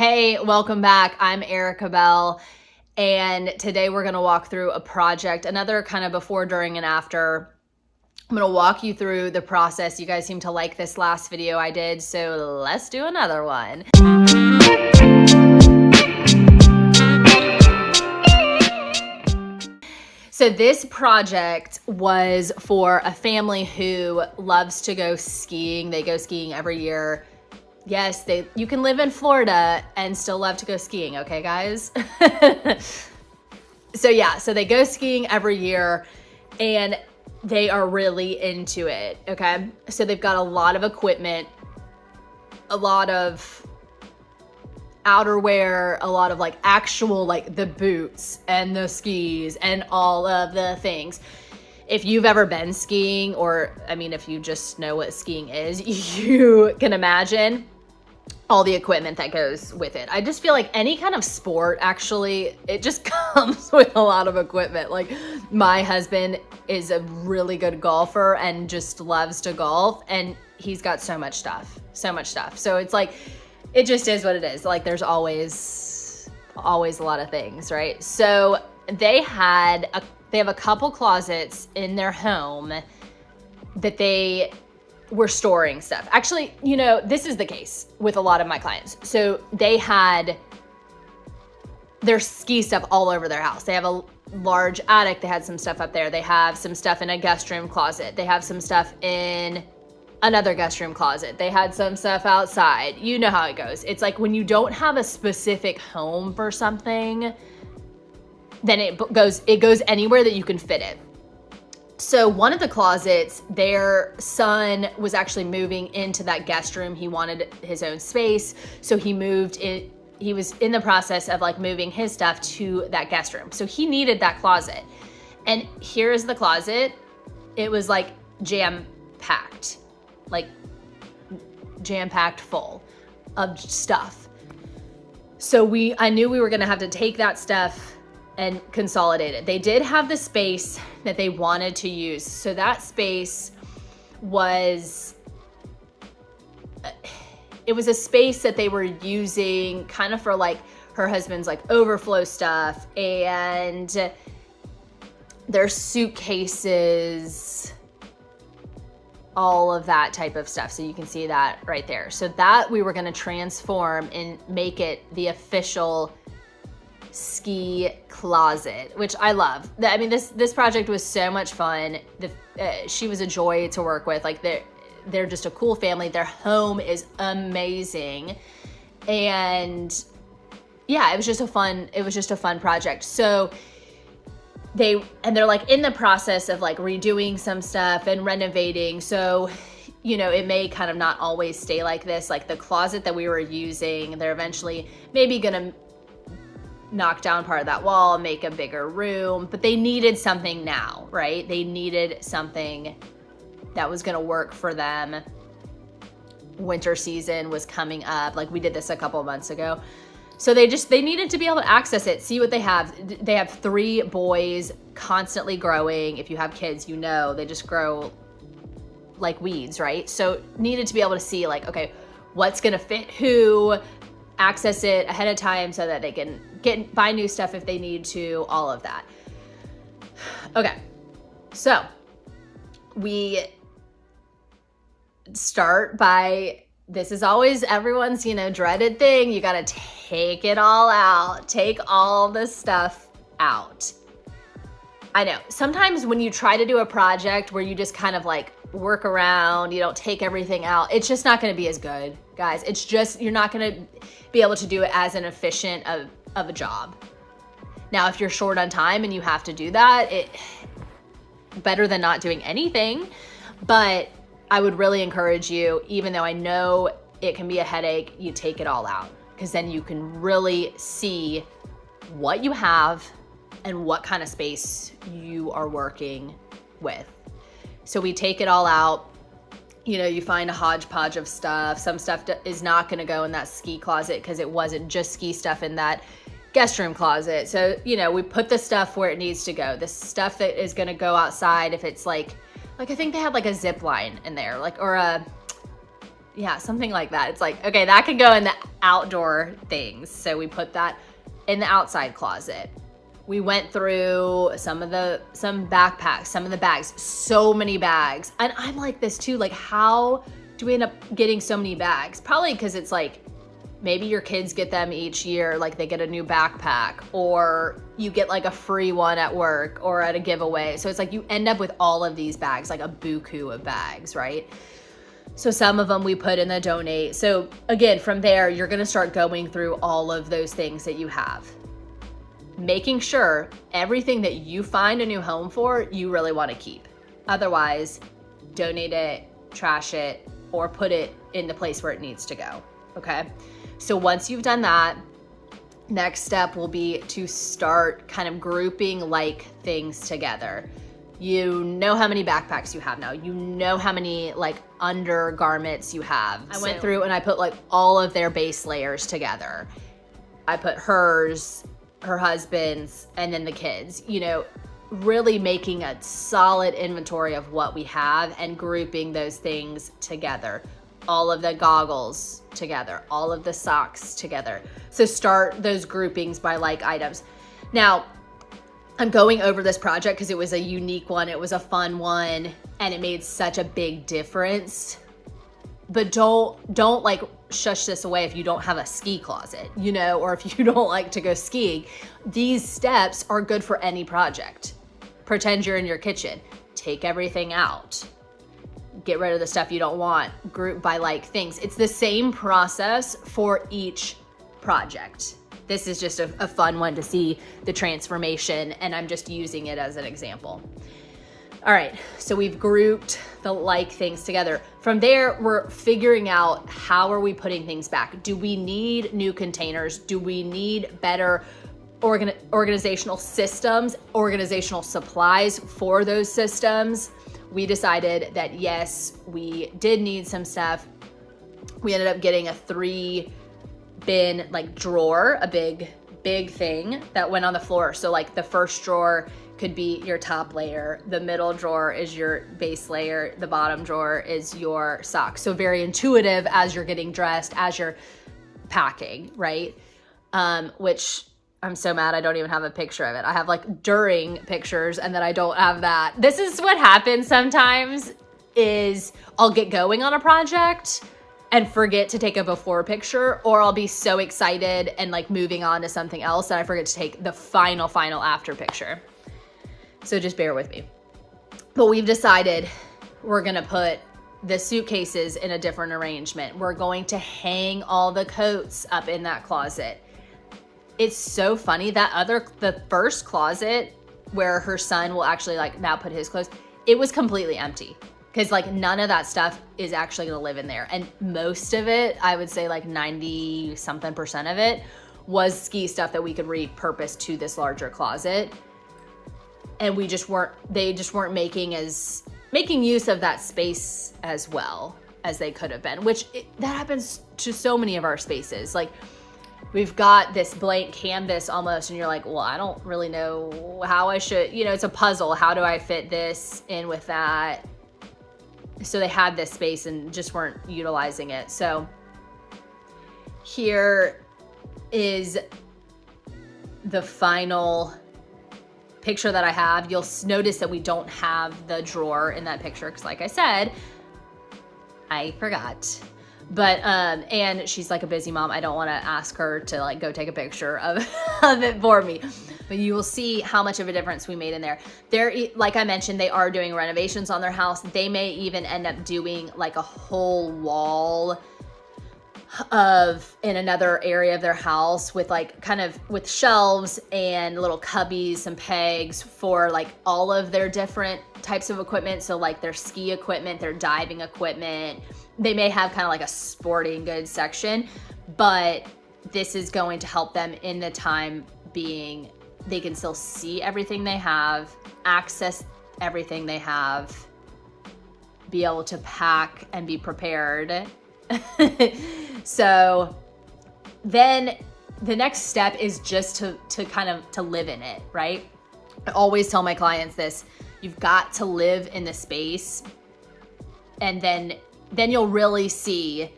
Hey, welcome back. I'm Erika Bell, and today we're going to walk through a project, another kind of before, during, and after. I'm going to walk you through the process. You guys seem to like this last video I did, so let's do another one. So this project was for a family who loves to go skiing. They go skiing every year. Yes, you can live in Florida and still love to go skiing, okay, guys? So they go skiing every year and they are really into it, okay? So they've got a lot of equipment, a lot of outerwear, a lot of like actual like the boots and the skis and all of the things. If you've ever been skiing, or I mean, if you just know what skiing is, you can imagine all the equipment that goes with it. I just feel like any kind of sport, actually, it just comes with a lot of equipment. Like my husband is a really good golfer and just loves to golf, and he's got so much stuff. So it's like, it just is what it is. Like there's always a lot of things, right? So they have a couple closets in their home that they were storing stuff. Actually, this is the case with a lot of my clients. So they had their ski stuff all over their house. They have a large attic. They had some stuff up there. They have some stuff in a guest room closet. They have some stuff in another guest room closet. They had some stuff outside. You know how it goes. It's like when you don't have a specific home for something, then it goes anywhere that you can fit it. So one of the closets, their son was actually moving into that guest room. He wanted his own space. So he moved in. He was in the process of like moving his stuff to that guest room. So he needed that closet. And here's the closet. It was like jam-packed full of stuff. So I knew we were going to have to take that stuff and consolidate it. They did have the space that they wanted to use. So that space was a space that they were using kind of for like her husband's like overflow stuff and their suitcases, all of that type of stuff. So you can see that right there. So that we were going to transform and make it the official ski closet, which I love. I mean, this project was so much fun. She was a joy to work with. Like they're just a cool family. Their home is amazing. And yeah, it was just a fun project. So they're like in the process of like redoing some stuff and renovating. So, it may kind of not always stay like this. Like the closet that we were using, they're eventually maybe going to knock down part of that wall, make a bigger room, but they needed something now, right? They needed something that was going to work for them. Winter season was coming up. Like we did this a couple of months ago. So they needed to be able to access it, see what they have. They have 3 boys constantly growing. If you have kids, they just grow like weeds, right? So needed to be able to see like, okay, what's going to fit who, access it ahead of time so that they can buy new stuff if they need to, all of that. Okay. So we start by, this is always everyone's, dreaded thing. You got to take it all out, take all the stuff out. I know sometimes when you try to do a project where you just kind of like work around, you don't take everything out, it's just not going to be as good, guys. It's just, you're not going to be able to do it as an efficient of a job. Now, if you're short on time and you have to do that, it better than not doing anything. But I would really encourage you, even though I know it can be a headache, you take it all out, because then you can really see what you have and what kind of space you are working with. So we take it all out. You find a hodgepodge of stuff. Some stuff is not going to go in that ski closet because it wasn't just ski stuff in that guest room closet. So, we put the stuff where it needs to go. The stuff that is going to go outside, if it's like I think they had like a zip line in there, or a Yeah, something like that. It's like, okay, that could go in the outdoor things. So we put that in the outside closet. We went through some backpacks, some of the bags, so many bags. And I'm like this too, like how do we end up getting so many bags? Probably because it's like, maybe your kids get them each year, like they get a new backpack, or you get like a free one at work or at a giveaway. So it's like you end up with all of these bags, like a buku of bags, right? So some of them we put in the donate. So again, from there, you're gonna start going through all of those things that you have, making sure everything that you find a new home for, you really wanna keep. Otherwise, donate it, trash it, or put it in the place where it needs to go, okay? So once you've done that, next step will be to start kind of grouping like things together. You know how many backpacks you have now. You know how many like undergarments you have. I went through and I put like all of their base layers together. I put hers, her husband's, and then the kids, you know, really making a solid inventory of what we have and grouping those things together. All of the goggles together, all of the socks together. So start those groupings by like items. Now, I'm going over this project because it was a unique one. It was a fun one and it made such a big difference. But don't like shush this away if you don't have a ski closet, you know, or if you don't like to go skiing. These steps are good for any project. Pretend you're in your kitchen. Take everything out. Get rid of the stuff you don't want, group by like things. It's the same process for each project. This is just a fun one to see the transformation, and I'm just using it as an example. All right, so we've grouped the like things together. From there, we're figuring out how are we putting things back? Do we need new containers? Do we need better organizational systems, organizational supplies for those systems? We decided that yes, we did need some stuff. We ended up getting a 3-bin like drawer, a big thing that went on the floor. So like the first drawer could be your top layer, the middle drawer is your base layer, the bottom drawer is your socks. So very intuitive as you're getting dressed, as you're packing, right? Which I'm so mad I don't even have a picture of it. I have like during pictures and then I don't have that. This is what happens sometimes is I'll get going on a project and forget to take a before picture, or I'll be so excited and like moving on to something else that I forget to take the final after picture. So just bear with me. But we've decided we're gonna put the suitcases in a different arrangement. We're going to hang all the coats up in that closet. It's so funny that the first closet where her son will actually like now put his clothes, it was completely empty because like none of that stuff is actually gonna live in there. And most of it, I would say like 90-something% of it was ski stuff that we could repurpose to this larger closet. And they just weren't making use of that space as well as they could have been, that happens to so many of our spaces. Like, we've got this blank canvas almost, and you're like, well, I don't really know how I should, it's a puzzle. How do I fit this in with that? So they had this space and just weren't utilizing it. So here is the final picture that I have. You'll notice that we don't have the drawer in that picture because like I said, I forgot. But, and she's like a busy mom. I don't want to ask her to like go take a picture of it for me, but you will see how much of a difference we made in there. Like I mentioned, they are doing renovations on their house. They may even end up doing like a whole wall in another area of their house with like kind of with shelves and little cubbies, some pegs for like all of their different types of equipment. So like their ski equipment, their diving equipment. They may have kind of like a sporting goods section, but this is going to help them in the time being. They can still see everything they have, access everything they have, be able to pack and be prepared. So then the next step is just to kind of to live in it, right? I always tell my clients this, you've got to live in the space, and then then you'll really see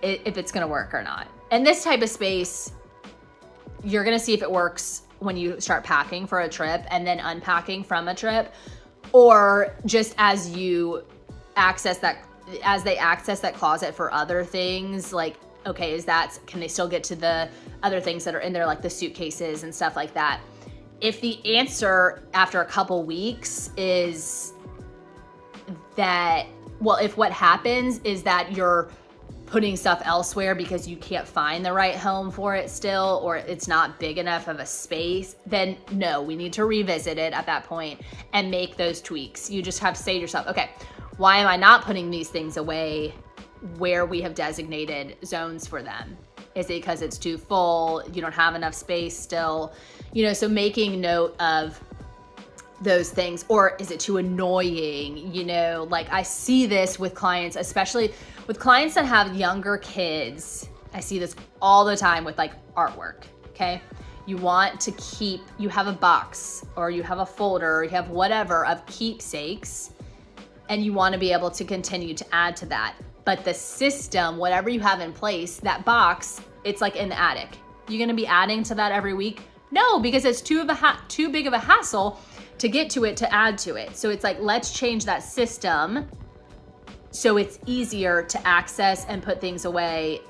if it's gonna work or not. And this type of space, you're gonna see if it works when you start packing for a trip and then unpacking from a trip, or just as you access that, as they access that closet for other things, like, okay, can they still get to the other things that are in there, like the suitcases and stuff like that? If the answer after a couple weeks is that, well, if what happens is that you're putting stuff elsewhere because you can't find the right home for it still, or it's not big enough of a space, then no, we need to revisit it at that point and make those tweaks. You just have to say to yourself, okay, why am I not putting these things away where we have designated zones for them? Is it because it's too full? You don't have enough space still? So making note of those things. Or is it too annoying? Like I see this with clients, especially with clients that have younger kids. I see this all the time with like artwork, okay? You have a box or you have a folder or you have whatever of keepsakes, and you want to be able to continue to add to that. But the system, whatever you have in place, that box, it's like in the attic. You're going to be adding to that every week? No, because it's too big of a hassle to get to it, to add to it. So it's like, let's change that system so it's easier to access and put things away.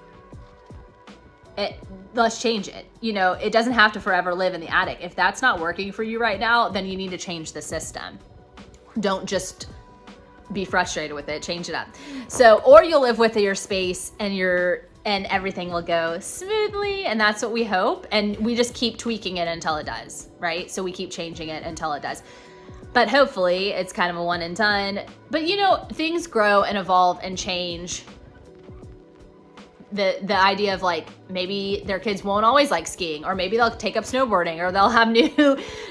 Let's change it. It doesn't have to forever live in the attic. If that's not working for you right now, then you need to change the system. Don't just be frustrated with it, change it up. So, or you'll live with your space and everything will go smoothly, and that's what we hope. And we just keep tweaking it until it does, right? So we keep changing it until it does. But hopefully it's kind of a one and done. But things grow and evolve and change. The idea of like, maybe their kids won't always like skiing, or maybe they'll take up snowboarding, or they'll have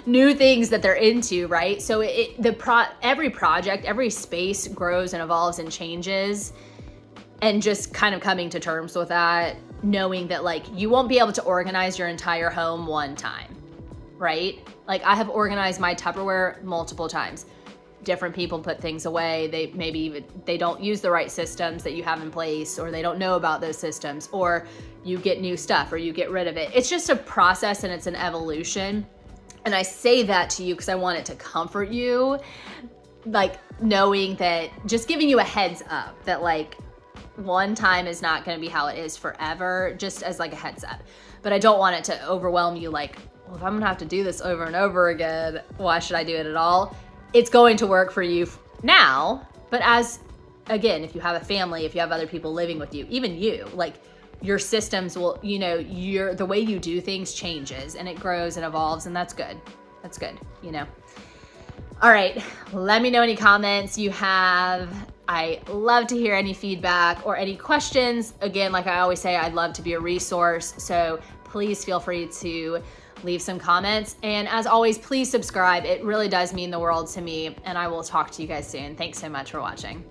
new things that they're into, right? So every project, every space grows and evolves and changes, and just kind of coming to terms with that, knowing that like you won't be able to organize your entire home one time, right? Like I have organized my Tupperware multiple times. Different people put things away. They don't use the right systems that you have in place, or they don't know about those systems, or you get new stuff or you get rid of it. It's just a process and it's an evolution. And I say that to you because I want it to comfort you, like knowing that, just giving you a heads up that like one time is not going to be how it is forever, just as like a heads up. But I don't want it to overwhelm you like, well, if I'm going to have to do this over and over again, why should I do it at all? It's going to work for you now, but again, if you have a family, if you have other people living with you, even you, like your systems will, the way you do things changes and it grows and evolves, and that's good. That's good, All right, let me know any comments you have. I love to hear any feedback or any questions. Again, like I always say, I'd love to be a resource, so please feel free to leave some comments. And as always, please subscribe. It really does mean the world to me, and I will talk to you guys soon. Thanks so much for watching.